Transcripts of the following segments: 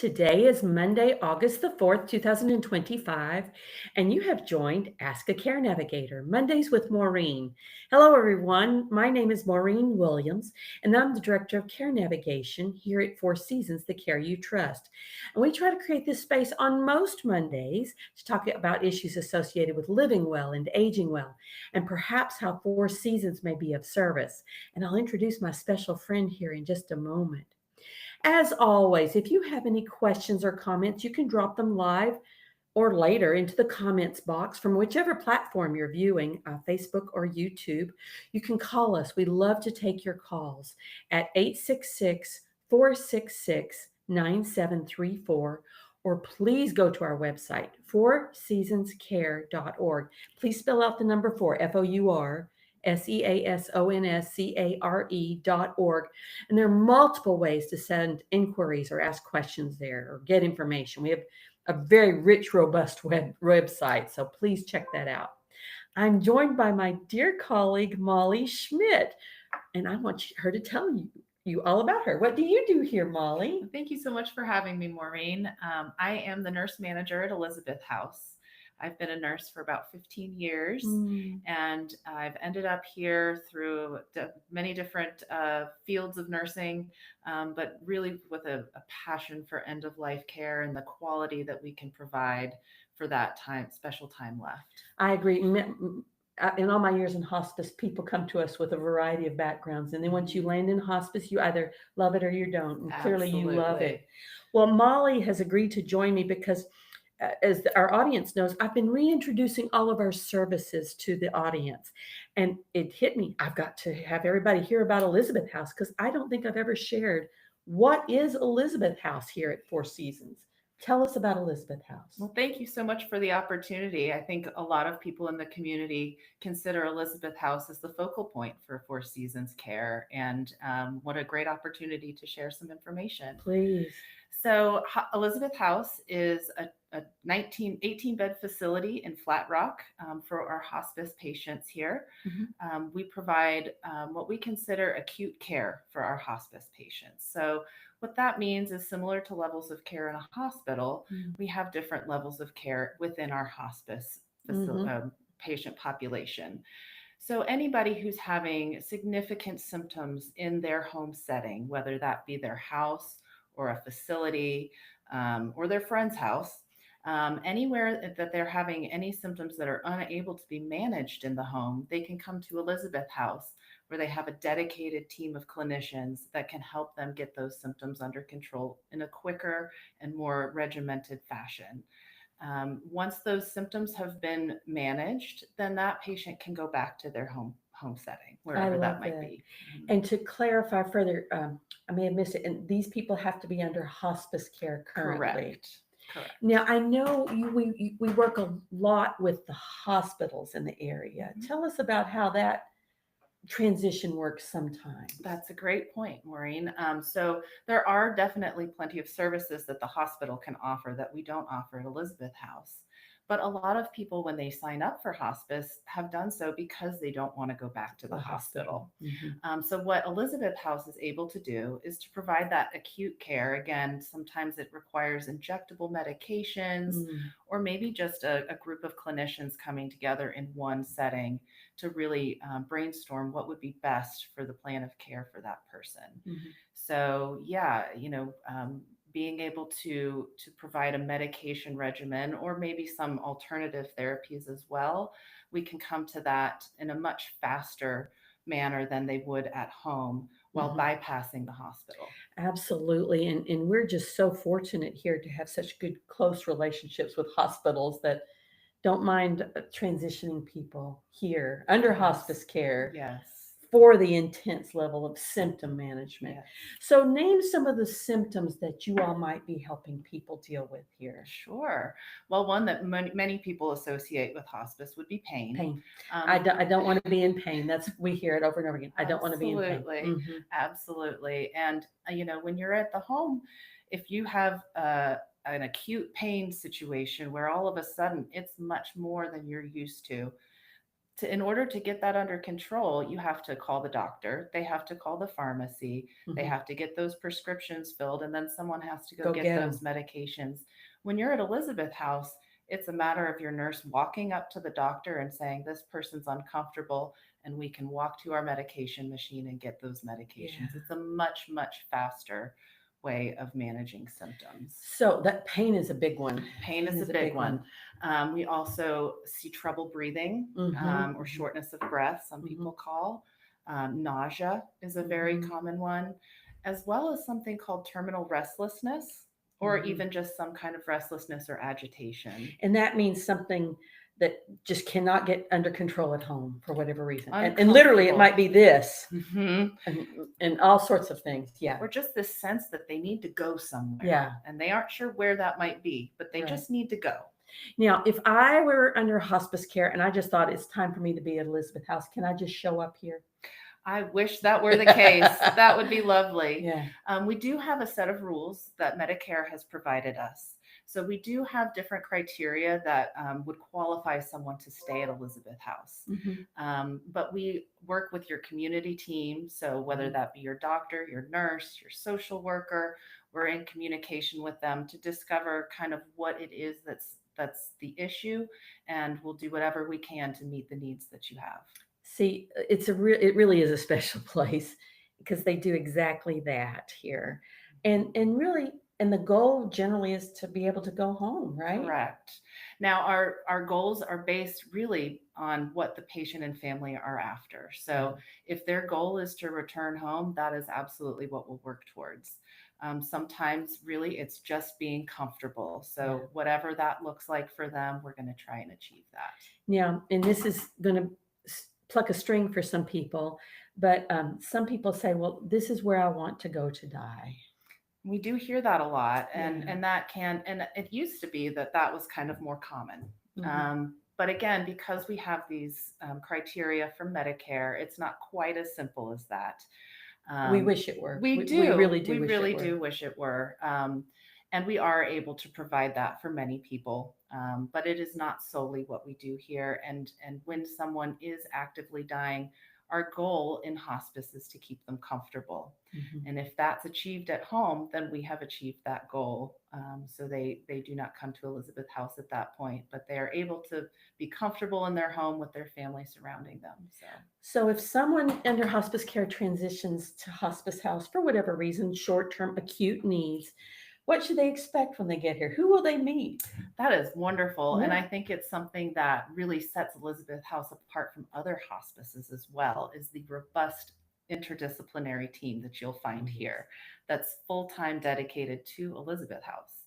Today is Monday, August the 4th, 2025, and you have joined Ask a Care Navigator, Mondays with Maureen. Hello, everyone. My name is Maureen Williams, and I'm the Director of Care Navigation here at Four Seasons, the care you trust. And we try to create this space on most Mondays to talk about issues associated with living well and aging well, and perhaps how Four Seasons may be of service. And I'll introduce my special friend here in just a moment. As always, if you have any questions or comments, you can drop them live or later into the comments box from whichever platform you're viewing, Facebook or YouTube. You can call us. We love to take your calls at 866 466 9734, or please go to our website, fourseasonscare.org. Please spell out the number four, Four, SEASONSCARE.org. And there are multiple ways to send inquiries or ask questions there or get information. We have a very rich, robust website, so please check that out. I'm joined by my dear colleague, Molly Schmidt, and I want her to tell you all about her. What do you do here, Molly? Thank you so much for having me, Maureen. I am the nurse manager at Elizabeth House. I've been a nurse for about 15 years, and I've ended up here through many different fields of nursing, but really with a passion for end-of-life care and the quality that we can provide for that special time left. I agree. In all my years in hospice, people come to us with a variety of backgrounds. And then once you land in hospice, you either love it or you don't. And clearly you love it. Well, Molly has agreed to join me because, as our audience knows, I've been reintroducing all of our services to the audience. And it hit me. I've got to have everybody hear about Elizabeth House because I don't think I've ever shared what is Elizabeth House here at Four Seasons. Tell us about Elizabeth House. Well, thank you so much for the opportunity. I think a lot of people in the community consider Elizabeth House as the focal point for Four Seasons Care, and what a great opportunity to share some information. Please. So Elizabeth House is a 18-bed facility in Flat Rock for our hospice patients here. We provide what we consider acute care for our hospice patients. So what that means is, similar to levels of care in a hospital, we have different levels of care within our hospice patient population. So anybody who's having significant symptoms in their home setting, whether that be their house or a facility or their friend's house, anywhere that they're having any symptoms that are unable to be managed in the home, they can come to Elizabeth House, where they have a dedicated team of clinicians that can help them get those symptoms under control in a quicker and more regimented fashion. Once those symptoms have been managed, then that patient can go back to their home setting, wherever that might be. And to clarify further, I may have missed it, and these people have to be under hospice care currently. Correct. Now, I know we work a lot with the hospitals in the area. Tell us about how that transition works sometimes. That's a great point, Maureen. So there are definitely plenty of services that the hospital can offer that we don't offer at Elizabeth House. But a lot of people, when they sign up for hospice, have done so because they don't want to go back to the hospital. So what Elizabeth House is able to do is to provide that acute care. Again, sometimes it requires injectable medications, or maybe just a group of clinicians coming together in one setting to really brainstorm what would be best for the plan of care for that person. So yeah, being able to provide a medication regimen, or maybe some alternative therapies as well, we can come to that in a much faster manner than they would at home, while bypassing the hospital. Absolutely. And we're just so fortunate here to have such good, close relationships with hospitals that don't mind transitioning people here under hospice care. For the intense level of symptom management. So name some of the symptoms that you all might be helping people deal with here. Sure. Well, one that many people associate with hospice would be pain. I don't want to be in pain. We hear it over and over again. I don't want to be in pain. Absolutely. And, when you're at the home, if you have an acute pain situation where all of a sudden it's much more than you're used to, in order to get that under control, you have to call the doctor, they have to call the pharmacy, they Mhm. have to get those prescriptions filled, and then someone has to go Go get get those them. medications. When you're at Elizabeth House, it's a matter of your nurse walking up to the doctor and saying, "This person's uncomfortable," and we can walk to our medication machine and get those Yeah. medications. It's a much, much faster way of managing symptoms. So that pain is a big one. Pain Pain is a is a big big one. one. We also see trouble breathing, Mhm. or Mhm. shortness of breath, some Mhm. people call. Nausea is a very Mhm. common one, as well as something called terminal restlessness, or Mhm. even just some kind of restlessness or agitation. And that means something that just cannot get under control at home for whatever reason. And literally, it might Uncomfortable. be this Hmm. and all sorts of things. Yeah. Or just this sense that they need to go somewhere. Yeah. And they aren't sure where that might be, but they Right. just need to go. Now, if I were under hospice care and I just thought it's time for me to be at Elizabeth House, can I just show up here? I wish that were the case. That would be lovely. Yeah. We do have a set of rules that Medicare has provided us. So we do have different criteria that would qualify someone to stay at Elizabeth House. Mhm. But we work with your community team. So whether Mhm. that be your doctor, your nurse, your social worker, we're in communication with them to discover kind of what it is that's the issue, and we'll do whatever we can to meet the needs that you have. See, it really is a special place because they do exactly that here. And really, and the goal generally is to be able to go home, right? Correct. Now, our goals are based really on what the patient and family are after. Yeah. So, if their goal is to return home, that is absolutely what we'll work towards. Sometimes, really, it's just being comfortable. Yeah. So, whatever that looks like for them, we're going to try and achieve that. Now, and this is going to pluck a string for some people, but some people say, well, this is where I want to go to die. We do hear that a lot, and Yeah. and it used to be that that was kind of more common. Mhm. But again, because we have these criteria from Medicare, it's not quite as simple as that. We Um, wish it were. we We do. really do We wish it really were. do wish it were. And we are able to provide that for many people. But it is not solely what we do here. And when someone is actively dying, our goal in hospice is to keep them comfortable. Mhm. And if that's achieved at home, then we have achieved that goal. So they do not come to Elizabeth House at that point, but they are able to be comfortable in their home with their family surrounding them. So if someone under hospice care transitions to hospice house for whatever reason, short-term acute needs, what should they expect when they get here? Who will they meet? That is wonderful. And I Yeah. think it's something that really sets Elizabeth House apart from other hospices as well, is the robust interdisciplinary team that you'll find Oh, yes. here that's full-time dedicated to Elizabeth House.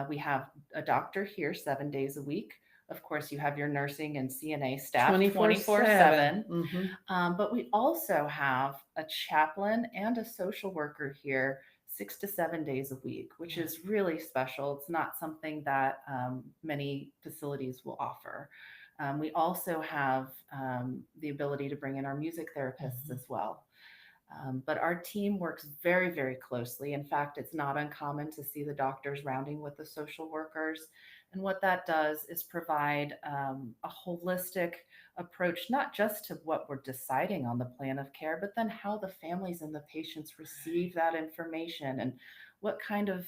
We have a doctor here 7 days a week. Of course, you have your nursing and CNA staff 24/7. 24/7. Mm-hmm. But we also have a chaplain and a social worker here 6 to 7 days a week, which Yeah. is really special. It's not something that many facilities will offer. We also have the ability to bring in our music therapists Mm-hmm. as well. But our team works very, very closely. In fact, it's not uncommon to see the doctors rounding with the social workers. And what that does is provide a holistic approach, not just to what we're deciding on the plan of care, but then how the families and the patients receive that information and what kind of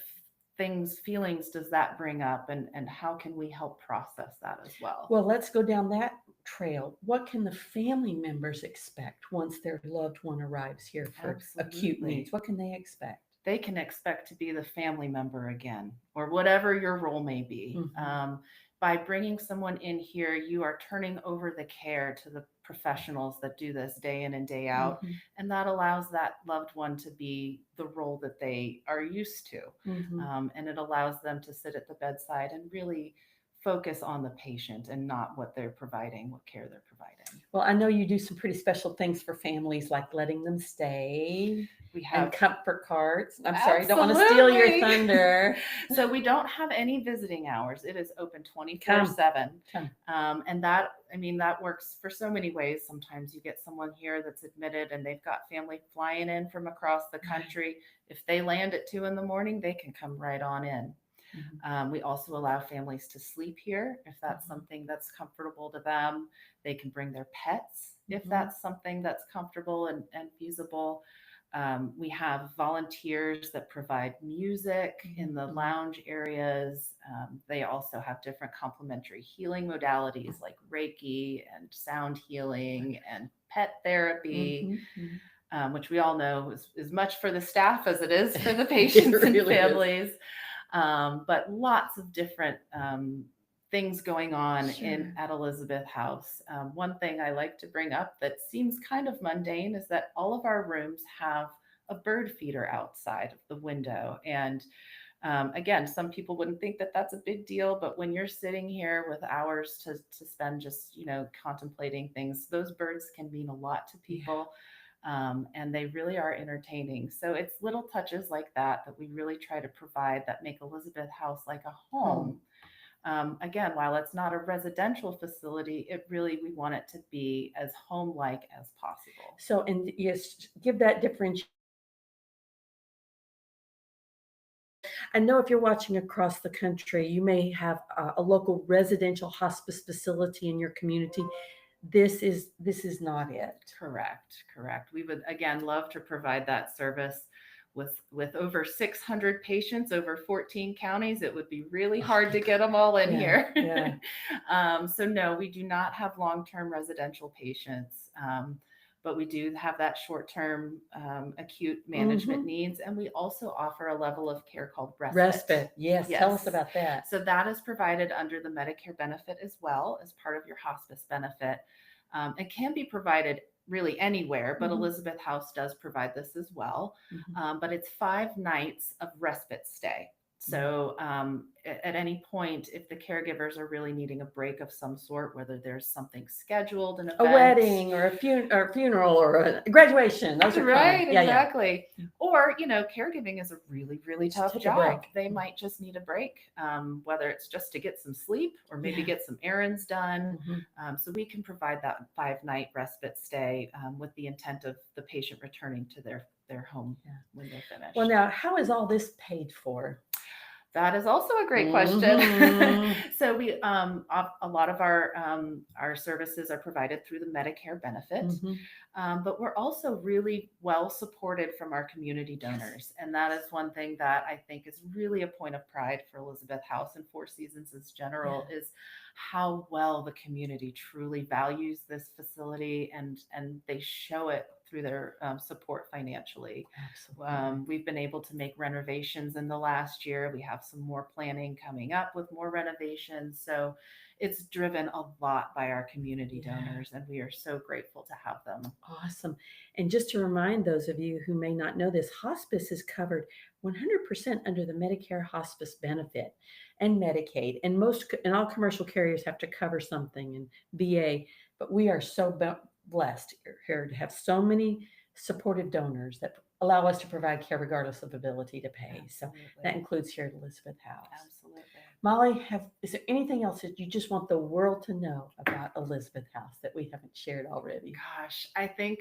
things, feelings does that bring up, and how can we help process that as well? Well, let's go down that trail. What can the family members expect once their loved one arrives here for acute Absolutely. needs? What can they expect? They can expect to be the family member again, or whatever your role may be. Mm-hmm. By bringing someone in here, you are turning over the care to the professionals that do this day in and day out. Mm-hmm. And that allows that loved one to be the role that they are used to. Mm-hmm. And it allows them to sit at the bedside and really focus on the patient and not what they're providing, what care they're providing. Well, I know you do some pretty special things for families, like letting them stay We and have comfort cards. I'm sorry, I don't want to steal your Absolutely. thunder. So we don't have any visiting hours. It is open 24/7. Come. And that, I mean, that works for so many ways. Sometimes you get someone here that's admitted and they've got family flying in from across the country. If they land at 2 in the morning, they can come right on in. We also allow families to sleep here if that's something that's comfortable to them. They can bring their pets if that's something that's comfortable and feasible. We have volunteers that provide music in the lounge areas. They also have different complementary healing modalities like Reiki and sound healing and pet therapy, which we all know is much for the staff as it is for the patients and families. But lots of different things going on at Elizabeth House. One thing I like to bring up that seems kind of mundane is that all of our rooms have a bird feeder outside of the window. And again, some people wouldn't think that that's a big deal, but when you're sitting here with hours to spend just, contemplating things, those birds can mean a lot to people. And they really are entertaining. So it's little touches like that we really try to provide that make Elizabeth House like a home. Again, while it's not a residential facility, we want it to be as home-like as possible. So, and yes, give that differentiation. I know if you're watching across the country, you may have a local residential hospice facility in your community. This is not it. Correct. We would again love to provide that service with over 600 patients over 14 counties. It would be really hard to get them all in here. So no, we do not have long-term residential patients. But we do have that short-term acute management needs. And we also offer a level of care called respite. Yes. Tell us about that. So that is provided under the Medicare benefit as well as part of your hospice benefit. It can be provided really anywhere, but Elizabeth House does provide this as well. But it's 5 nights of respite stay. So at any point, if the caregivers are really needing a break of some sort, whether there's something scheduled, an event, a wedding or a funeral or a graduation, those are right, fun. exactly. Or caregiving is a really, really tough job. They might just need a break, whether it's just to get some sleep or maybe get some errands done. So we can provide that 5-night respite stay with the intent of the patient returning to their home when they're finished. Well, now, how is all this paid for? That is also a great question. So we, a lot of our services are provided through the Medicare benefit, but we're also really well supported from our community donors. And that is one thing that I think is really a point of pride for Elizabeth House and Four Seasons as general is how well the community truly values this facility, and they show it through their support financially. Absolutely. We've been able to make renovations in the last year. We have some more planning coming up with more renovations. So it's driven a lot by our community donors, and we are so grateful to have them. Awesome. And just to remind those of you who may not know this, hospice is covered 100% under the Medicare hospice benefit and Medicaid. And all commercial carriers have to cover something in VA, but we are so blessed here to have so many supportive donors that allow us to provide care regardless of ability to pay. Absolutely. So that includes here at Elizabeth House. Absolutely. Molly, is there anything else that you just want the world to know about Elizabeth House that we haven't shared already? Gosh, I think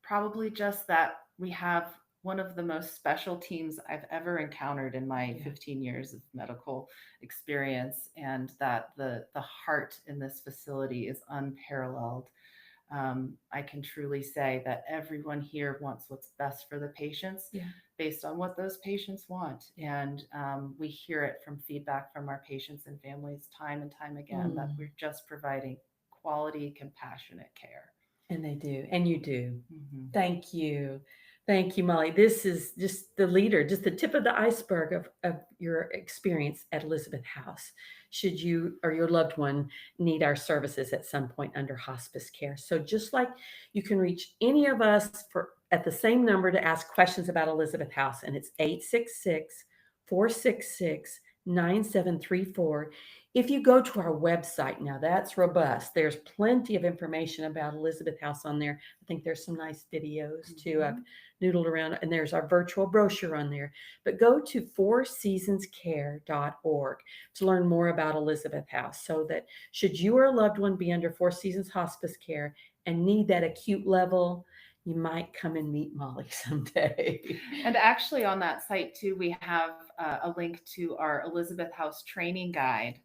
probably just that we have one of the most special teams I've ever encountered in my 15 years of medical experience, and that the heart in this facility is unparalleled. I can truly say that everyone here wants what's best for the patients based on what those patients want. And we hear it from feedback from our patients and families time and time again that we're just providing quality, compassionate care. And they do. And you do. Thank you. Thank you, Molly. This is just the tip of the iceberg of your experience at Elizabeth House. Should you or your loved one need our services at some point under hospice care. So just like you can reach any of us at the same number to ask questions about Elizabeth House, and it's 866-466-9734. If you go to our website, now that's robust. There's plenty of information about Elizabeth House on there. I think there's some nice videos too. I've noodled around, and there's our virtual brochure on there. But go to fourseasonscare.org to learn more about Elizabeth House, so that should you or a loved one be under Four Seasons hospice care and need that acute level, you might come and meet Molly someday. And actually, on that site too, we have a link to our Elizabeth House training guide,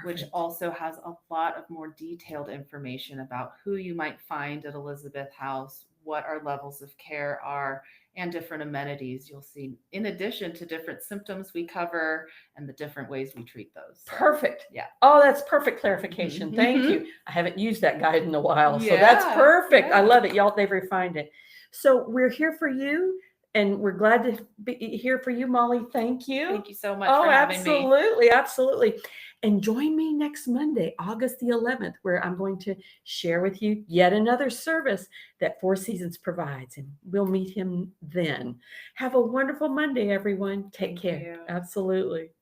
which Perfect. also has a lot of more detailed information about who you might find at Elizabeth House, what our levels of care are, and different amenities you'll see, in addition to different symptoms we cover and the different ways we treat those. So, Perfect. yeah. Oh, that's perfect clarification. Mhm. Thank you. I haven't used that guide in a while, so that's Yeah, perfect. I yeah. love it. Y'all, they've refined it. So we're here for you, and we're glad to be here for you, Molly. Thank you. Thank you so much Oh, for having me. absolutely, absolutely. And join me next Monday, August the 11th, where I'm going to share with you yet another service that Four Seasons provides, and we'll meet him then. Have a wonderful Monday, everyone. Take Thank care. you. Absolutely.